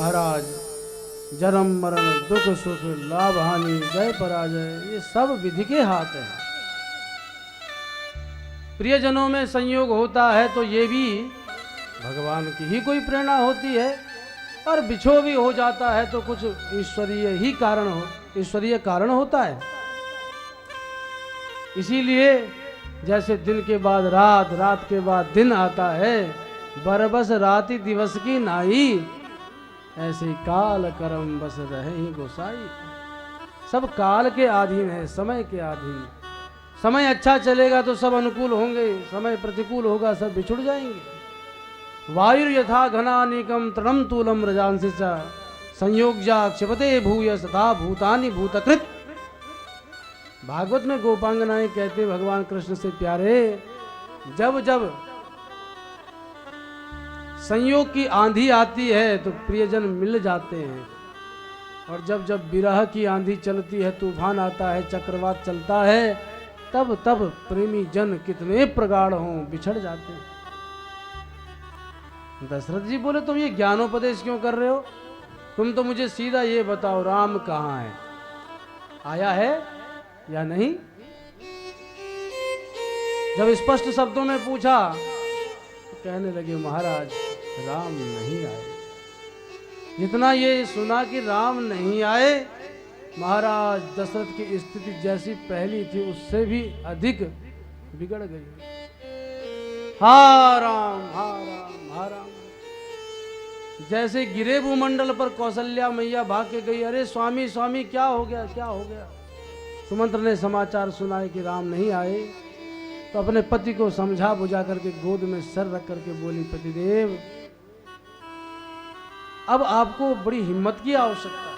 महाराज, जन्म मरण दुख सुख लाभ हानि जय पराजय ये सब विधि के हाथ है। प्रियजनों में संयोग होता है तो ये भी भगवान की ही कोई प्रेरणा होती है, और बिछो भी हो जाता है तो कुछ ईश्वरीय कारण होता है। इसीलिए जैसे दिन के बाद रात, रात के बाद दिन आता है, बरबस राति दिवस की नाई, ऐसे ही काल करम बस रहे ही गोसाई। सब काल के अधीन है, समय के अधीन। समय अच्छा चलेगा तो सब अनुकूल होंगे, समय प्रतिकूल होगा सब बिछुड़ जाएंगे। वायु यथा घनानिकम तृणम तूलम रजांसि च संयोज्या क्षिपते भूय सदा भूतानि भूतकृत। भागवत में गोपांगनाएं कहते भगवान कृष्ण से प्यारे, जब जब संयोग की आंधी आती है तो प्रियजन मिल जाते हैं, और जब जब विरह की आंधी चलती है, तूफान आता है, चक्रवात चलता है, तब तब प्रेमी जन कितने प्रगाढ़ हों बिछड़ जाते हैं। दशरथ जी बोले, तुम ये ज्ञानोपदेश क्यों कर रहे हो? तुम तो मुझे सीधा ये बताओ, राम कहाँ है, आया है या नहीं? जब स्पष्ट शब्दों में पूछा तो कहने लगे, महाराज राम नहीं आए। जितना ये सुना कि राम नहीं आए, महाराज दशरथ की स्थिति जैसी पहली थी उससे भी अधिक बिगड़ गई। हा राम हा राम हा राम। जैसे गिरे भूमंडल पर कौशल्या मैया भाग के गई, अरे स्वामी स्वामी क्या हो गया, क्या हो गया? सुमंत्र ने समाचार सुनाए कि राम नहीं आए, तो अपने पति को समझा बुझा करके गोद में सर रख करके बोली, पतिदेव अब आपको बड़ी हिम्मत की आवश्यकता है।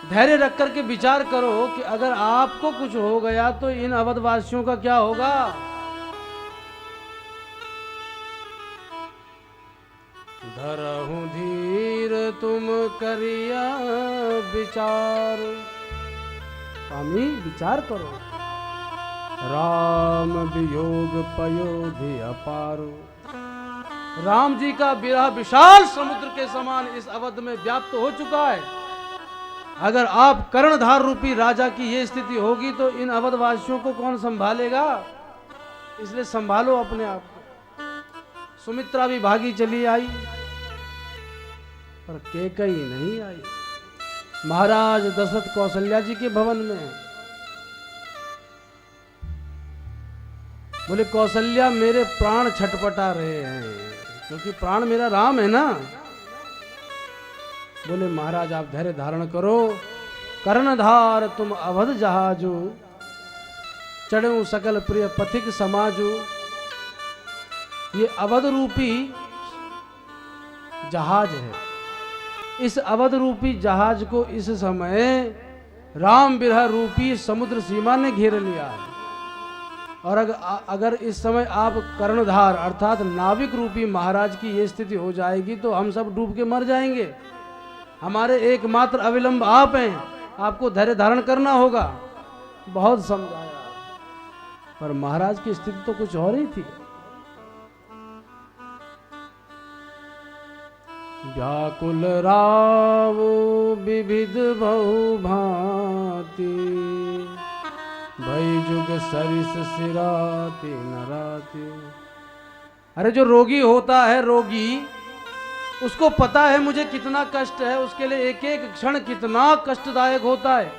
धैर्य रख करके विचार करो कि अगर आपको कुछ हो गया तो इन अवधवासियों का क्या होगा? धरहु धीर तुम करिया विचार। स्वामी विचार करो, राम वियोग पयोधि अपारो। राम जी का विरह विशाल समुद्र के समान इस अवध में व्याप्त हो चुका है। अगर आप कर्णधार रूपी राजा की ये स्थिति होगी तो इन अवधवासियों को कौन संभालेगा? इसलिए संभालो अपने आप को। सुमित्रा भी भागी चली आई, पर कैकेयी नहीं आई। महाराज दशरथ कौशल्या जी के भवन में बोले, कौशल्या मेरे प्राण छटपटा रहे हैं, क्योंकि प्राण मेरा राम है ना। बोले, महाराज आप धैर्य धारण करो, कर्णधार तुम अवध जहाजो, चढ़ो सकल प्रिय पथिक समाजो। ये अवध रूपी जहाज है, इस अवध रूपी जहाज को इस समय राम विरह रूपी समुद्र सीमा ने घेर लिया है। और अगर इस समय आप कर्णधार अर्थात नाविक रूपी महाराज की ये स्थिति हो जाएगी तो हम सब डूब के मर जाएंगे। हमारे एकमात्र अविलंब आप हैं, आपको धैर्य धारण करना होगा। बहुत समझाया, पर महाराज की स्थिति तो कुछ और ही थी। व्याकुल राव विविध बहु भांति, भई जुग सरिस सिराती नराती। अरे जो रोगी होता है, रोगी उसको पता है मुझे कितना कष्ट है, उसके लिए एक एक क्षण कितना कष्टदायक होता है।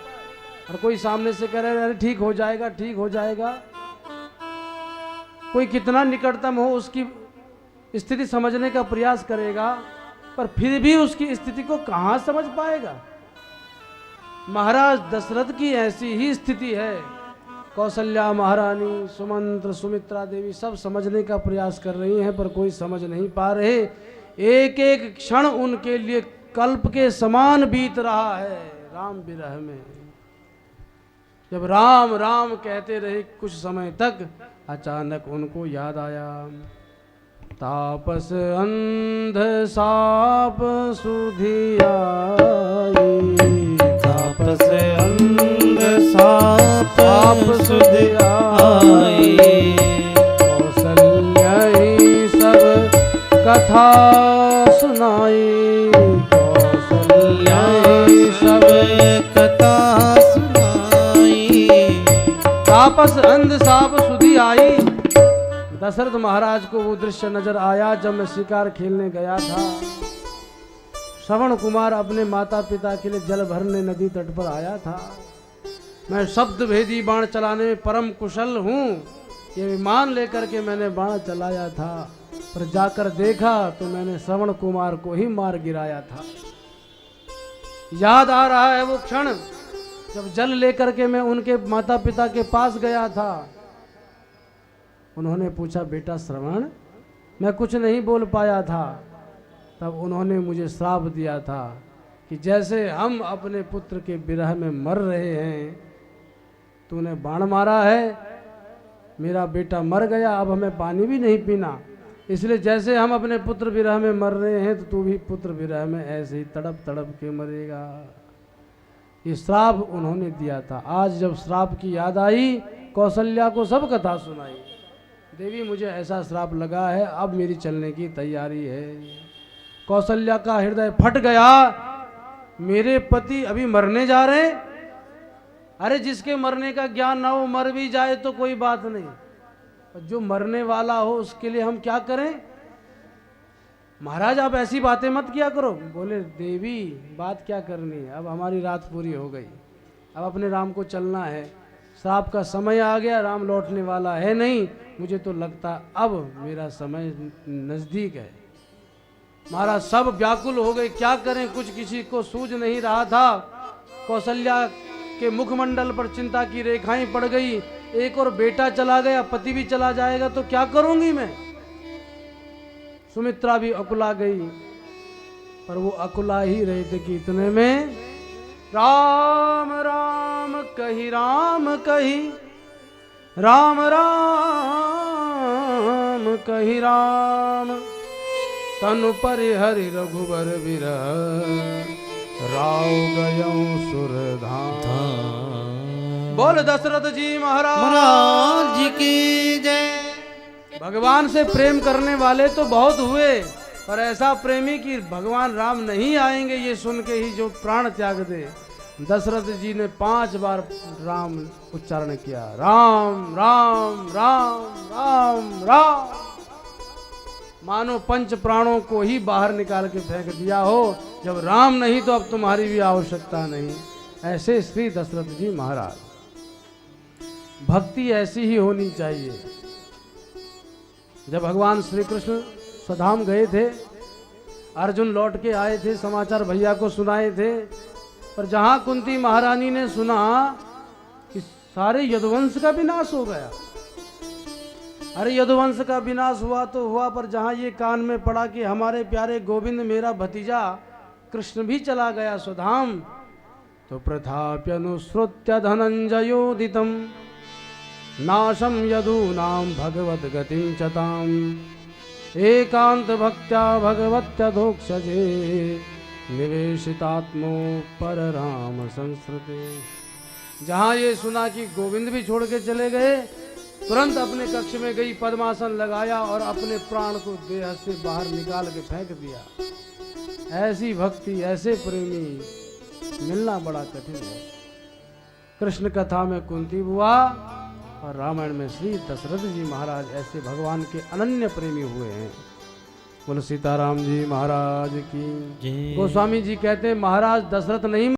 और कोई सामने से कह रहा है अरे ठीक हो जाएगा, ठीक हो जाएगा। कोई कितना निकटतम हो उसकी स्थिति समझने का प्रयास करेगा, पर फिर भी उसकी स्थिति को कहां समझ पाएगा। महाराज दशरथ की ऐसी ही स्थिति है। कौशल्या महारानी, सुमंत्र, सुमित्रा देवी सब समझने का प्रयास कर रही हैं, पर कोई समझ नहीं पा रहे। एक एक क्षण उनके लिए कल्प के समान बीत रहा है राम विरह में। जब राम राम कहते रहे कुछ समय तक, अचानक उनको याद आया, तापस अंध साप सुधियाई। तापस अंध साप सुधियाई, कौशल्या सब कथा सुन सुनाई, कौशल्या सब कथा सुनाई। तापस अंध साप सुधी आई। दशरथ महाराज को वो दृश्य नजर आया जब मैं शिकार खेलने गया था। श्रवण कुमार अपने माता पिता के लिए जल भरने नदी तट पर आया था। मैं शब्द भेदी बाण चलाने में परम कुशल हूँ, ये मान लेकर के मैंने बाण चलाया था, पर जाकर देखा तो मैंने श्रवण कुमार को ही मार गिराया था। याद आ रहा है वो क्षण जब जल लेकर के मैं उनके माता पिता के पास गया था। उन्होंने पूछा, बेटा श्रवण? मैं कुछ नहीं बोल पाया था। तब उन्होंने मुझे श्राप दिया था कि जैसे हम अपने पुत्र के विरह में मर रहे हैं, तूने बाण मारा है, मेरा बेटा मर गया, अब हमें पानी भी नहीं पीना, इसलिए जैसे हम अपने पुत्र विरह में मर रहे हैं तो तू भी पुत्र विरह में ऐसे ही तड़प तड़प के मरेगा। ये श्राप उन्होंने दिया था। आज जब श्राप की याद आई, कौशल्या को सब कथा सुनाई। देवी, मुझे ऐसा श्राप लगा है, अब मेरी चलने की तैयारी है। कौशल्या का हृदय फट गया। मेरे पति अभी मरने जा रहे हैं? अरे जिसके मरने का ज्ञान ना हो, मर भी जाए तो कोई बात नहीं, जो मरने वाला हो उसके लिए हम क्या करें? महाराज आप ऐसी बातें मत किया करो। बोले, देवी बात क्या करनी है, अब हमारी रात पूरी हो गई, अब अपने राम को चलना है, श्राप का समय आ गया, राम लौटने वाला है नहीं, मुझे तो लगता अब मेरा समय नजदीक है। महाराज सब व्याकुल हो गए, क्या करें, कुछ किसी को सूझ नहीं रहा था। कौशल्या के मुखमंडल पर चिंता की रेखाएं पड़ गई। एक और बेटा चला गया, पति भी चला जाएगा तो क्या करूंगी मैं। सुमित्रा भी अकुला गई, पर वो अकुला ही रहे थे कि इतने में राम राम कही, राम कही, राम राम कही, राम तनु परिहरि रघुबर विरह, राव गयौ सुरधाम। बोल दशरथ जी महाराज की जय। भगवान से प्रेम करने वाले तो बहुत हुए, पर ऐसा प्रेमी कि भगवान राम नहीं आएंगे ये सुन के ही जो प्राण त्याग दे। दशरथ जी ने 5 बार राम उच्चारण किया, राम राम राम राम राम, मानो पंच प्राणों को ही बाहर निकाल के फेंक दिया हो, जब राम नहीं तो अब तुम्हारी भी आवश्यकता नहीं। ऐसे श्री दशरथ जी महाराज। भक्ति ऐसी ही होनी चाहिए। जब भगवान श्री कृष्ण स्वधाम गए थे, अर्जुन लौट के आए थे, समाचार भैया को सुनाए थे, पर जहां कुंती महारानी ने सुना कि सारे यदुवंश का विनाश हो गया, अरे यदुवंश का विनाश हुआ तो हुआ, पर जहां ये कान में पड़ा कि हमारे प्यारे गोविंद मेरा भतीजा कृष्ण भी चला गया स्वधाम, तो प्रथाप्यनुश्रुत्य धनंजयोदितम नाशम यदूनाम भगवत गतिं चताम एकांत भक्त्या भगवत्यधोक्षजे निवेशितात्मो पर राम संस्कृते। जहाँ ये सुना कि गोविंद भी छोड़ के चले गए, तुरंत अपने कक्ष में गई, पद्मासन लगाया और अपने प्राण को देह से बाहर निकाल के फेंक दिया। ऐसी भक्ति, ऐसे प्रेमी मिलना बड़ा कठिन है। कृष्ण कथा में कुंती बुआ और रामायण में श्री दशरथ जी महाराज ऐसे भगवान के अनन्य प्रेमी हुए हैं। बोलो सीताराम जी महाराज की। गोस्वामी जी कहते हैं महाराज दशरथ नहीं